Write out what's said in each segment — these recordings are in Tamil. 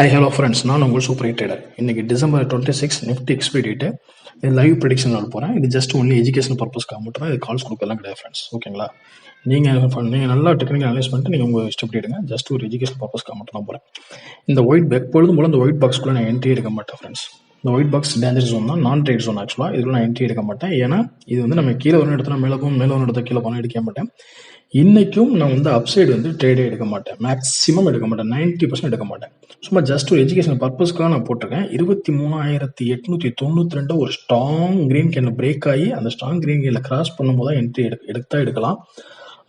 ஹலோ ஃப்ரெண்ட்ஸ், நான் உங்கள் சூப்பர் ட்ரேடர். இன்னைக்கு December 26 நிஃப்டி எக்ஸ்பைரி டேட்டு. இது லைவ் ப்ரெடிக்ஷன் நான் போகிறேன். இது ஜஸ்ட் ஒன்லி எஜுகேஷன் பர்பஸ்க்காக மட்டும் தான். இது கால்ஸ் கொடுக்கலாம் கிடையாது ஃப்ரெண்ட்ஸ், ஓகேங்களா? நீங்கள் நல்லா டெக்னிக்கல் அனலைஸ் பண்ணிட்டு நீங்கள் உங்கள் இஷ்டப்படி எடுங்க. ஜஸ்ட் ஒரு எஜுகேஷன் பர்பஸ்க்காக மட்டும் தான் போகிறேன். இந்த ஒயிட் பேக் பொழுதும் போல இந்த ஒயிட் பாக்ஸ்க்குள்ளே நான் என்ட்ரி எடுக்க மாட்டேன் ஃப்ரெண்ட்ஸ். இந்த ஒயிட் பாக்ஸ் டேஞ்சர் ஜோன் தான், நான் ட்ரேட் ஜோன். ஆக்சுவலாக இதில் நான் என்ட்ரி எடுக்க மாட்டேன். ஏன்னா இது வந்து நம்ம கீழே வரணும் இடத்துல மேலே போகும், மேலே வரணும் இடத்த கீழே போனால் எடுக்க மாட்டேன். இன்னைக்கும் நான் வந்து அப்சைடு வந்து ட்ரேடே எடுக்க மாட்டேன். மேக்ஸிமம் எடுக்க மாட்டேன், 90% எடுக்க மாட்டேன். சும்மா ஜஸ்ட் ஒரு எஜுகேஷன் பர்பஸ்க்காக நான் போட்டிருக்கேன். 23,892 ஒரு ஸ்ட்ராங் கிரீன் கேன்ல பிரேக் ஆகி அந்த ஸ்ட்ராங் கிரீன் கேன்ல கிராஸ் பண்ணும்போது தான் என்ட்ரி எடுக்கலாம்.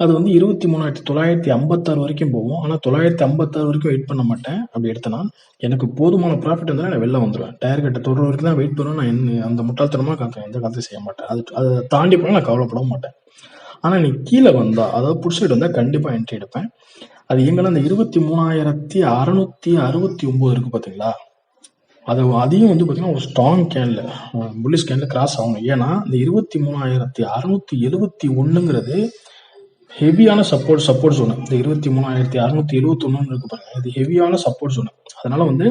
அது வந்து 23,956 வரைக்கும் போகும். ஆனால் 956 வரைக்கும் வெயிட் பண்ண மாட்டேன். அப்படி எடுத்தனா எனக்கு போதுமான ப்ராஃபிட் இருந்தாலும் நான் வெளில வந்துடுவேன். டார்கெட்டை தொடுற வரைக்கும் தான் வெயிட் பண்ணுவேன். நான் அந்த முட்டாள்தனமாக எந்த காலத்தையும் செய்ய மாட்டேன். அதை தாண்டி போனால் நான் கவலைப்பட மாட்டேன். ஆனால் நீ கீழே வந்தா, அதாவது புடிச்சிட்டு வந்தால் கண்டிப்பாக என்ட்ரி எடுப்பேன். அது எங்கெல்லாம் அந்த 23,669 இருக்கு பார்த்தீங்களா? அதையும் வந்து பார்த்தீங்கன்னா ஒரு ஸ்ட்ராங் கேன்ல புல்லிஷ் கேன்ல கிராஸ் ஆகணும். ஏன்னா இந்த 23,671ங்கிறது ஹெவியான சப்போர்ட் ஜோனு. இந்த 23,671 இருக்கு பாருங்க, இது ஹெவியான சப்போர்ட் ஜோனு. அதனால வந்து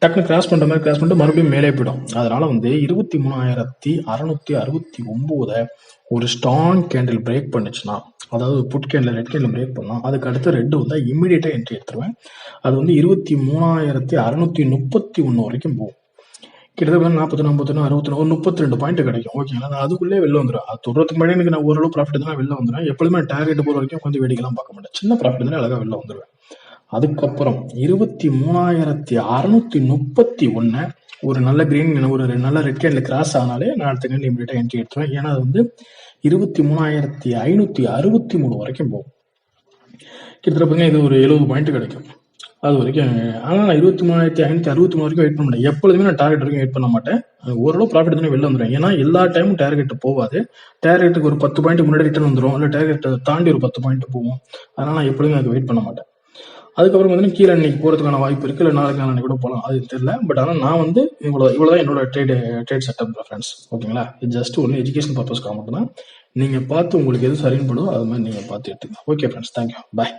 டக்குனு கிராஸ் பண்ற மாதிரி கிராஸ் பண்ணிட்டு மறுபடியும் மேலே போயிடும். அதனால வந்து 23,669 ஒரு ஸ்ட்ராங் கேண்டில் பிரேக் பண்ணுச்சுன்னா, அதாவது put candle red candle break பண்ணோம், அதுக்கு அடுத்து ரெட்டு வந்து இமீடியட்டா என்ட்ரி எடுத்துருவேன். அது வந்து 23,631 வரைக்கும் போகும். கிட்டத்தட்ட 40, 41, 61, ஒரு 32 பாயிண்ட் கிடைக்கும், ஓகேங்களா? நான் அதுக்குள்ளே வெளில வந்துடும். அது தொடுறதுக்கு முன்னாடி எனக்கு நான் ஓரளவு ப்ராஃபிட் தான் வெளில வந்துடுவேன். எப்பொழுதுமே டார்கெட் போகிற வரைக்கும் கொஞ்சம் வேடிக்கைலாம் பார்க்க மாட்டேன். சின்ன ப்ராஃபிட் தான் அழகாக வெளில வந்துடுவேன். அதுக்கப்புறம் 23,631 ஒரு நல்ல கிரீன், ஒரு நல்ல ரெட் கேன்ல கிராஸ் ஆனாலே நான் அடுத்த கேண்டில் இமீடியட்டா என்ட்ரி எடுத்துருவேன். ஏன்னா அது வந்து 23,563 வரைக்கும் போகும். கிட்டத்தட்ட பார்த்தீங்கன்னா இது ஒரு 70 பாயிண்ட் கிடைக்கும் அது வரைக்கும். ஆனால் நான் 23,563 வரைக்கும் வெயிட் பண்ண மாட்டேன். எப்பொழுதுமே நான் டார்கெட் வரைக்கும் வெயிட் பண்ண மாட்டேன். ஓரளவு ப்ராஃபிட் தானே வெளில வந்துடும். ஏன்னா எல்லா டைமும் டார்கெட் போகாது. டார்கெட்டுக்கு ஒரு 10 பாயிண்ட் முன்னாடி ரிட்டர்ன் வந்துடும், இல்லை டார்கெட்டை தாண்டி ஒரு 10 பாயிண்ட் போகும். அதனால நான் எப்பொழுதுமே அதுக்கு வெயிட் பண்ண மாட்டேன். அதுக்கப்புறம் வந்து கீழே இன்னைக்கு போகிறதுக்கான வாய்ப்பு இருக்குது, இல்லை நாளைக்கு நாளைக்கு கூட போகலாம், அது தெரியல. பட் ஆனால் நான் வந்து இவ்வளோதான் என்னோட ட்ரேட் செட்டப் ஃப்ரெண்ட்ஸ், ஓகேங்களா? இது ஜஸ்ட் ஒன்று எஜுகேஷன் பர்பஸ்க்காக மட்டும் தான். நீங்கள் பார்த்து உங்களுக்கு எது சரின்னு படுதோ அது மாதிரி நீங்கள் பார்த்து எடுத்துங்க. ஓகே ஃப்ரெண்ட்ஸ், தேங்க்யூ, பாய்.